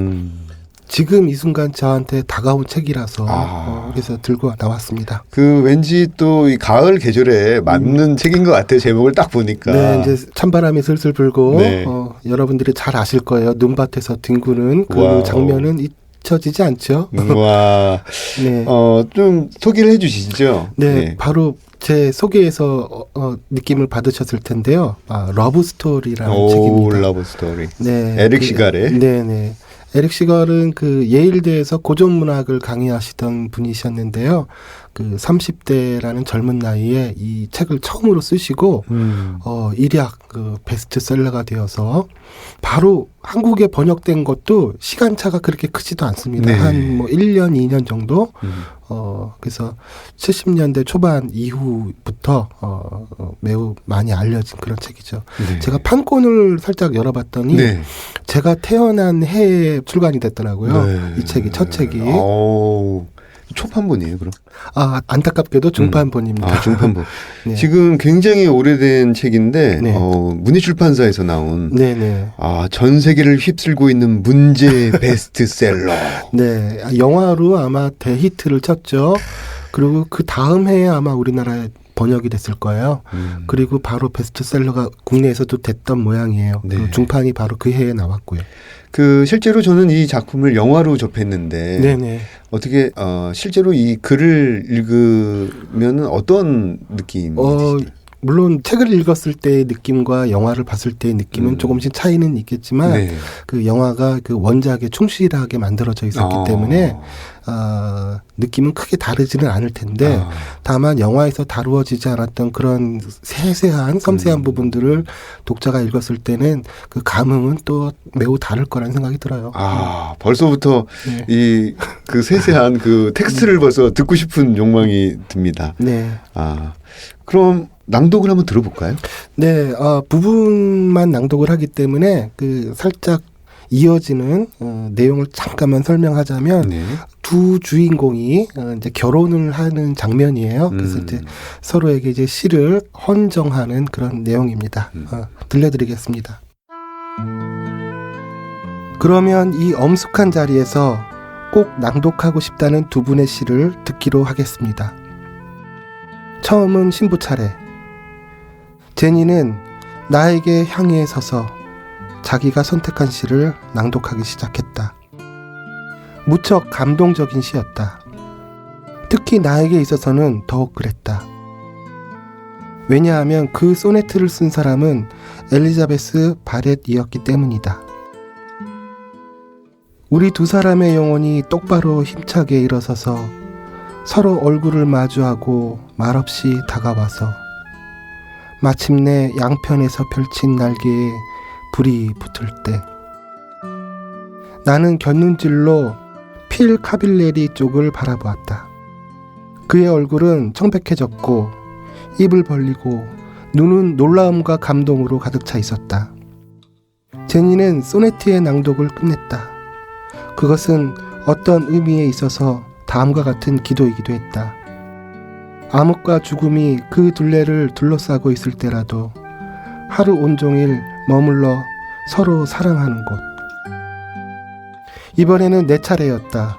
지금 이 순간 저한테 다가온 책이라서 그래서 들고 나왔습니다. 왠지 또 이 가을 계절에 맞는 책인 것 같아요. 제목을 딱 보니까. 네, 이제 찬바람이 슬슬 불고 네. 여러분들이 잘 아실 거예요. 눈밭에서 뒹구는 그 와우. 장면은 잊혀지지 않죠. 와, 네. 좀 소개를 해주시죠. 네, 바로 제 소개에서 느낌을 받으셨을 텐데요. 러브 스토리라는 책입니다. 러브 스토리. 네, 에릭 시갈의. 네네. 에릭 시갈은 그 예일대에서 고전 문학을 강의하시던 분이셨는데요. 그 30대라는 젊은 나이에 이 책을 처음으로 쓰시고 일약 그 베스트셀러가 되어서 바로 한국에 번역된 것도 시간차가 그렇게 크지도 않습니다. 네. 한 뭐 1년, 2년 정도. 그래서 70년대 초반 이후부터 매우 많이 알려진 그런 책이죠. 네. 제가 판권을 살짝 열어봤더니 네. 제가 태어난 해에 출간이 됐더라고요. 네. 이 책이 첫 책이. 초판본이에요, 그럼? 안타깝게도 중판본입니다. 중판본. 네. 지금 굉장히 오래된 책인데 네. 문희출판사에서 나온 네네. 전 세계를 휩쓸고 있는 문제 베스트셀러. 네, 영화로 아마 대히트를 쳤죠. 그리고 그 다음 해에 아마 우리나라에 번역이 됐을 거예요. 그리고 바로 베스트셀러가 국내에서도 됐던 모양이에요. 네. 그리고 중판이 바로 그 해에 나왔고요. 실제로 저는 이 작품을 영화로 접했는데 네네. 어떻게 실제로 이 글을 읽으면 어떤 느낌이 드시죠? 물론 책을 읽었을 때의 느낌과 영화를 봤을 때의 느낌은 조금씩 차이는 있겠지만 네. 그 영화가 그 원작에 충실하게 만들어져 있었기 때문에 느낌은 크게 다르지는 않을 텐데 다만 영화에서 다루어지지 않았던 그런 세세한 섬세한 부분들을 독자가 읽었을 때는 그 감흥은 또 매우 다를 거라는 생각이 들어요. 벌써부터 네. 그 세세한 그 텍스트를 벌써 듣고 싶은 욕망이 듭니다. 네. 그럼 낭독을 한번 들어볼까요? 네, 부분만 낭독을 하기 때문에 그 살짝 이어지는 내용을 잠깐만 설명하자면 네. 두 주인공이 이제 결혼을 하는 장면이에요. 그래서 이제 서로에게 이제 시를 헌정하는 그런 내용입니다. 들려드리겠습니다. 그러면 이 엄숙한 자리에서 꼭 낭독하고 싶다는 두 분의 시를 듣기로 하겠습니다. 처음은 신부 차례. 제니는 나에게 향해 서서 자기가 선택한 시를 낭독하기 시작했다. 무척 감동적인 시였다. 특히 나에게 있어서는 더욱 그랬다. 왜냐하면 그 소네트를 쓴 사람은 엘리자베스 바렛이었기 때문이다. 우리 두 사람의 영혼이 똑바로 힘차게 일어서서 서로 얼굴을 마주하고 말없이 다가와서 마침내 양편에서 펼친 날개에 불이 붙을 때 나는 곁눈질로 필 카빌레리 쪽을 바라보았다. 그의 얼굴은 청백해졌고 입을 벌리고 눈은 놀라움과 감동으로 가득 차 있었다. 제니는 소네트의 낭독을 끝냈다. 그것은 어떤 의미에 있어서 다음과 같은 기도이기도 했다. 암흑과 죽음이 그 둘레를 둘러싸고 있을 때라도 하루 온종일 머물러 서로 사랑하는 곳. 이번에는 내 차례였다.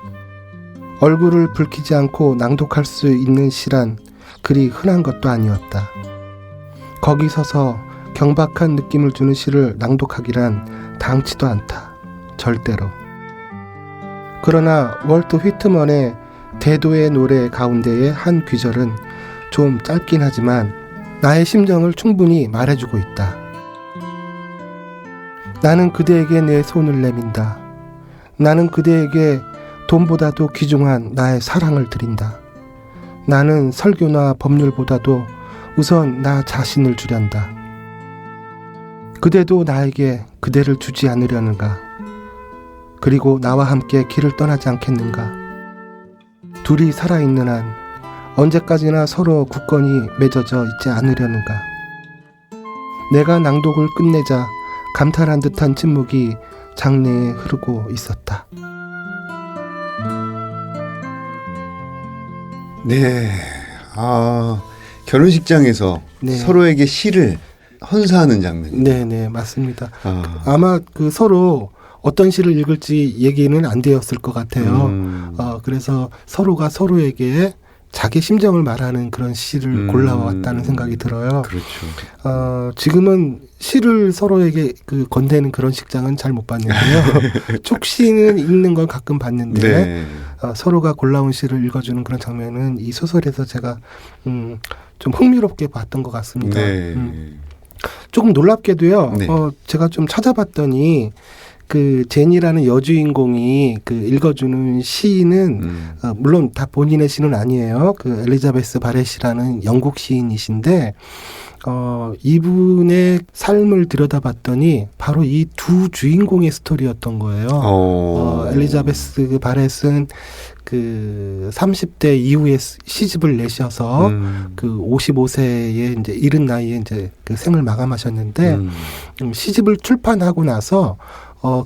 얼굴을 붉히지 않고 낭독할 수 있는 시란 그리 흔한 것도 아니었다. 거기 서서 경박한 느낌을 주는 시를 낭독하기란 당치도 않다. 절대로. 그러나 월트 휘트먼의 대도의 노래 가운데의 한 귀절은 좀 짧긴 하지만 나의 심정을 충분히 말해주고 있다. 나는 그대에게 내 손을 내민다. 나는 그대에게 돈보다도 귀중한 나의 사랑을 드린다. 나는 설교나 법률보다도 우선 나 자신을 주련다. 그대도 나에게 그대를 주지 않으려는가? 그리고 나와 함께 길을 떠나지 않겠는가? 둘이 살아있는 한 언제까지나 서로 굳건히 맺어져 있지 않으려는가? 내가 낭독을 끝내자 감탄한 듯한 침묵이 장내에 흐르고 있었다. 네. 결혼식장에서 네. 서로에게 시를 헌사하는 장면. 네네, 맞습니다. 아마 그 서로 어떤 시를 읽을지 얘기는 안 되었을 것 같아요. 그래서 서로가 서로에게 자기 심정을 말하는 그런 시를 골라왔다는 생각이 들어요. 그렇죠. 지금은 시를 서로에게 그 건네는 그런 식장은 잘 못 봤는데요. 촉시는 읽는 걸 가끔 봤는데 네. 서로가 골라온 시를 읽어주는 그런 장면은 이 소설에서 제가 좀 흥미롭게 봤던 것 같습니다. 네. 조금 놀랍게도요. 네. 제가 좀 찾아봤더니 그 제니라는 여주인공이 그 읽어주는 시인은 물론 다 본인의 시는 아니에요. 그 엘리자베스 바렛이라는 영국 시인이신데 이분의 삶을 들여다봤더니 바로 이 두 주인공의 스토리였던 거예요. 엘리자베스 바렛은 그 30대 이후에 시집을 내셔서 그 55세에 이제 이른 나이에 이제 그 생을 마감하셨는데 시집을 출판하고 나서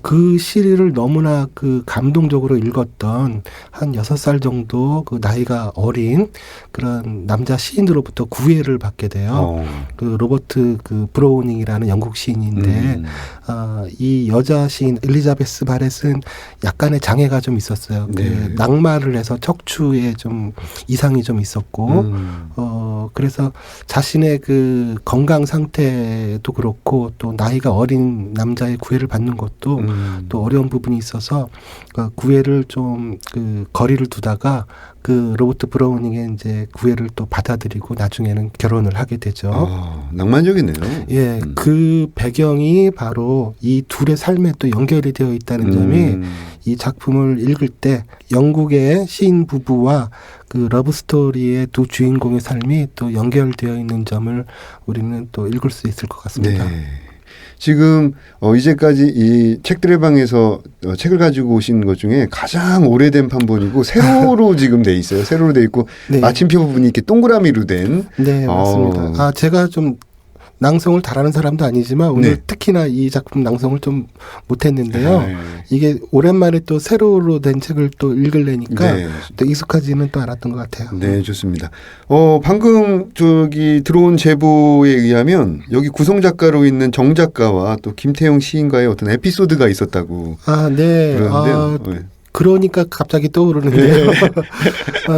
그 시를 너무나 그 감동적으로 읽었던 한 6살 정도 그 나이가 어린 그런 남자 시인으로부터 구애를 받게 돼요. 그 로버트 그 브로우닝이라는 영국 시인인데 이 여자 시인 엘리자베스 바렛은 약간의 장애가 좀 있었어요. 네. 그 낙마를 해서 척추에 좀 이상이 좀 있었고 그래서 자신의 그 건강 상태도 그렇고 또 나이가 어린 남자의 구애를 받는 것도 또 어려운 부분이 있어서 그 구애를 좀 그 거리를 두다가 그 로버트 브라우닝의 이제 구애를 또 받아들이고 나중에는 결혼을 하게 되죠. 낭만적이네요. 예, 그 배경이 바로 이 둘의 삶에 또 연결이 되어 있다는 점이 이 작품을 읽을 때 영국의 시인 부부와 그 러브 스토리의 두 주인공의 삶이 또 연결되어 있는 점을 우리는 또 읽을 수 있을 것 같습니다. 네. 지금 이제까지 이 책들의 방에서 책을 가지고 오신 것 중에 가장 오래된 판본이고 세로로 지금 돼 있어요. 세로로 돼 있고 네. 마침표 부분이 이렇게 동그라미로 된. 네, 맞습니다. 제가 좀 낭송을 잘하는 사람도 아니지만 오늘 네. 특히나 이 작품 낭송을 좀 못했는데요. 네. 이게 오랜만에 또 세로로 된 책을 또 읽으려니까 네. 또 익숙하지는 또 않았던 것 같아요. 네, 좋습니다. 방금 저기 들어온 제보에 의하면 여기 구성 작가로 있는 정 작가와 또 김태형 시인과의 어떤 에피소드가 있었다고. 네. 그러는데요. 네. 그러니까 갑자기 떠오르는데요.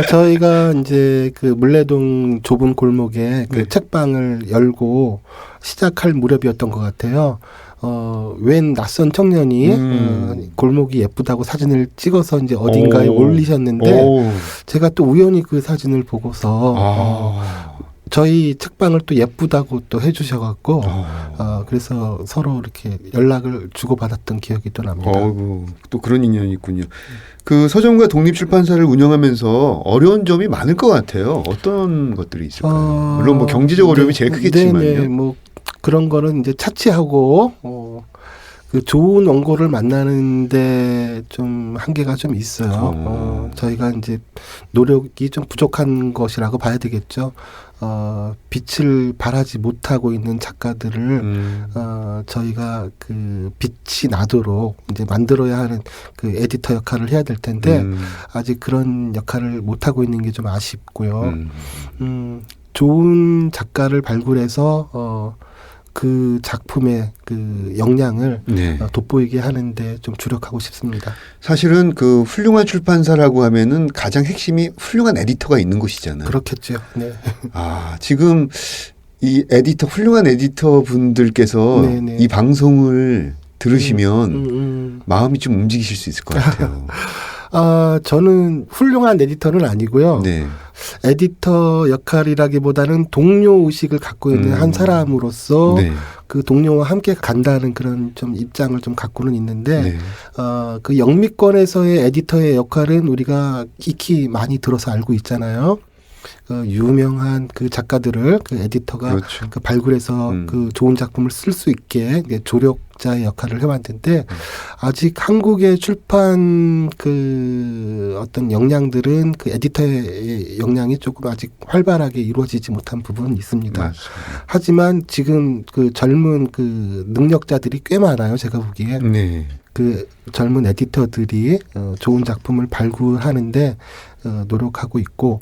저희가 이제 그 물레동 좁은 골목에 그 네. 책방을 열고 시작할 무렵이었던 것 같아요. 웬 낯선 청년이 골목이 예쁘다고 사진을 찍어서 이제 어딘가에 올리셨는데 제가 또 우연히 그 사진을 보고서 저희 책방을 또 예쁘다고 또 해주셔갖고 그래서 서로 이렇게 연락을 주고받았던 기억이 또 납니다. 또 그런 인연이 있군요. 그 서점과 독립출판사를 운영하면서 어려운 점이 많을 것 같아요. 어떤 것들이 있을까요? 물론 뭐 경제적 어려움이 제일 크겠지만요. 네네, 뭐 그런 거는 이제 차치하고 그 좋은 원고를 만나는데 좀 한계가 좀 있어요. 저희가 이제 노력이 좀 부족한 것이라고 봐야 되겠죠. 빛을 발하지 못하고 있는 작가들을 저희가 그 빛이 나도록 이제 만들어야 하는 그 에디터 역할을 해야 될 텐데 아직 그런 역할을 못 하고 있는 게 좀 아쉽고요. 좋은 작가를 발굴해서 그 작품의 그 역량을 네. 돋보이게 하는데 좀 주력하고 싶습니다. 사실은 그 훌륭한 출판사라고 하면은 가장 핵심이 훌륭한 에디터가 있는 곳이잖아요. 그렇겠죠. 네. 지금 이 훌륭한 에디터 분들께서 네네. 이 방송을 들으시면 마음이 좀 움직이실 수 있을 것 같아요. 저는 훌륭한 에디터는 아니고요. 네. 에디터 역할이라기보다는 동료 의식을 갖고 있는 한 사람으로서 네. 그 동료와 함께 간다는 그런 좀 입장을 좀 갖고는 있는데 네. 그 영미권에서의 에디터의 역할은 우리가 익히 많이 들어서 알고 있잖아요. 유명한 그 작가들을 그 에디터가 그렇죠. 그 발굴해서 그 좋은 작품을 쓸 수 있게 조력자의 역할을 해왔는데 아직 한국의 출판 그 어떤 역량들은 그 에디터의 역량이 조금 아직 활발하게 이루어지지 못한 부분은 있습니다. 맞습니다. 하지만 지금 그 젊은 그 능력자들이 꽤 많아요. 제가 보기에. 네. 그 젊은 에디터들이 좋은 작품을 발굴하는데 노력하고 있고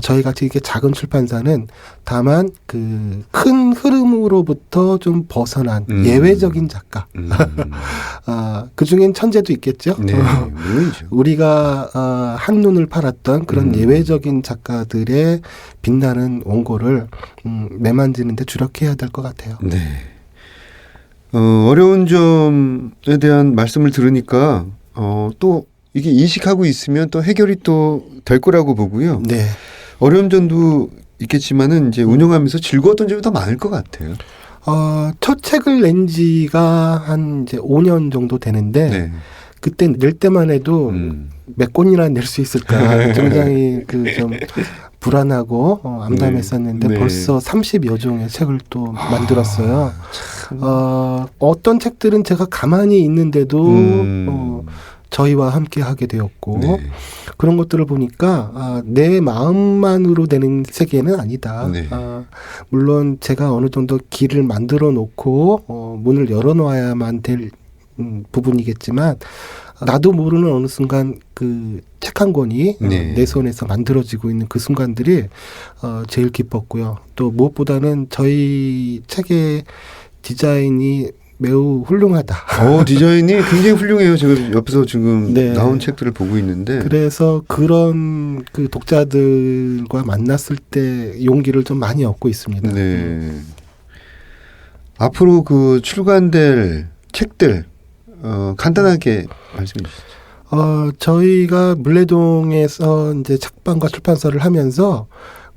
저희 같이 이렇게 작은 출판사는 다만 그 큰 흐름으로부터 좀 벗어난 예외적인 작가 그 중엔 천재도 있겠죠. 네, 물론이죠. 우리가 한눈을 팔았던 그런 예외적인 작가들의 빛나는 원고를 매만지는 데 주력해야 될 것 같아요. 네. 어려운 점에 대한 말씀을 들으니까 또 이게 인식하고 있으면 또 해결이 또 될 거라고 보고요. 네. 어려운 점도 있겠지만은 이제 운영하면서 즐거웠던 점이 더 많을 것 같아요. 첫 책을 낸 지가 한 이제 5년 정도 되는데 네. 그때 낼 때만 해도 몇 권이나 낼 수 있을까 굉장히 그 좀 불안하고 암담했었는데 네. 벌써 30여 종의 책을 또 만들었어요. 어떤 책들은 제가 가만히 있는데도 저희와 함께 하게 되었고 네. 그런 것들을 보니까 내 마음만으로 되는 세계는 아니다. 네. 물론 제가 어느 정도 길을 만들어 놓고 문을 열어 놓아야만 될 부분이겠지만 나도 모르는 어느 순간 그 책 한 권이 네. 내 손에서 만들어지고 있는 그 순간들이 제일 기뻤고요. 또 무엇보다는 저희 책의 디자인이 매우 훌륭하다. 디자인이 굉장히 훌륭해요. 제가 옆에서 지금 네. 나온 책들을 보고 있는데. 그래서 그런 그 독자들과 만났을 때 용기를 좀 많이 얻고 있습니다. 네. 앞으로 그 출간될 책들 간단하게 말씀해 주시죠. 저희가 물레동에서 이제 책방과 출판사를 하면서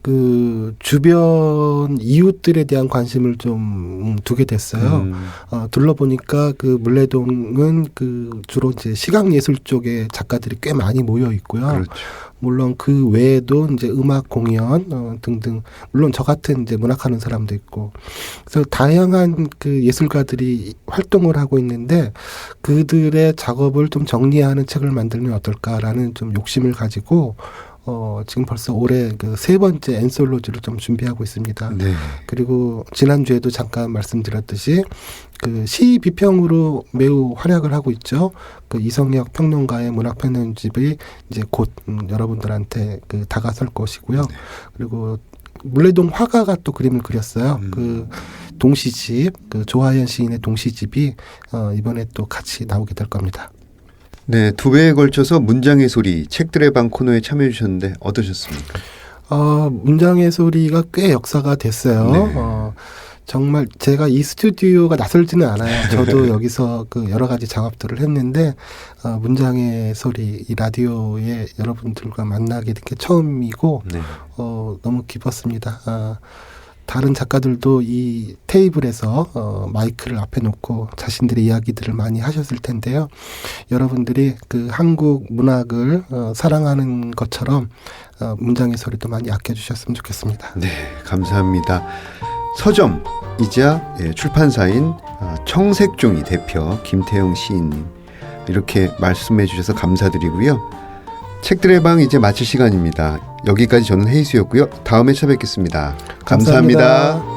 그 주변 이웃들에 대한 관심을 좀 두게 됐어요. 둘러보니까 그 물레동은 그 주로 이제 시각예술 쪽에 작가들이 꽤 많이 모여 있고요. 그렇죠. 물론 그 외에도 이제 음악 공연 등등 물론 저 같은 이제 문학하는 사람도 있고 그래서 다양한 그 예술가들이 활동을 하고 있는데 그들의 작업을 좀 정리하는 책을 만들면 어떨까라는 좀 욕심을 가지고 지금 벌써 올해 그 3번째 엔솔로지를 좀 준비하고 있습니다. 네. 그리고 지난주에도 잠깐 말씀드렸듯이 그 시 비평으로 매우 활약을 하고 있죠. 그 이성혁 평론가의 문학 편집이 이제 곧 여러분들한테 그 다가설 것이고요. 네. 그리고 물레동 화가가 또 그림을 그렸어요. 그 동시집, 그 조하연 시인의 동시집이 이번에 또 같이 나오게 될 겁니다. 네, 2회에 걸쳐서 문장의 소리 책들의 방 코너에 참여해 주셨는데 어떠셨습니까? 문장의 소리가 꽤 역사가 됐어요. 네. 정말 제가 이 스튜디오가 낯설지는 않아요. 저도 여기서 그 여러 가지 작업들을 했는데 문장의 소리 이 라디오에 여러분들과 만나게 된 게 처음이고 네. 너무 기뻤습니다. 다른 작가들도 이 테이블에서 마이크를 앞에 놓고 자신들의 이야기들을 많이 하셨을 텐데요. 여러분들이 그 한국 문학을 사랑하는 것처럼 문장의 소리도 많이 아껴주셨으면 좋겠습니다. 네, 감사합니다. 서점이자 출판사인 청색종이 대표 김태영 시인님 이렇게 말씀해 주셔서 감사드리고요. 책들의 방 이제 마칠 시간입니다. 여기까지 저는 헤이수였고요. 다음에 찾아뵙겠습니다. 감사합니다.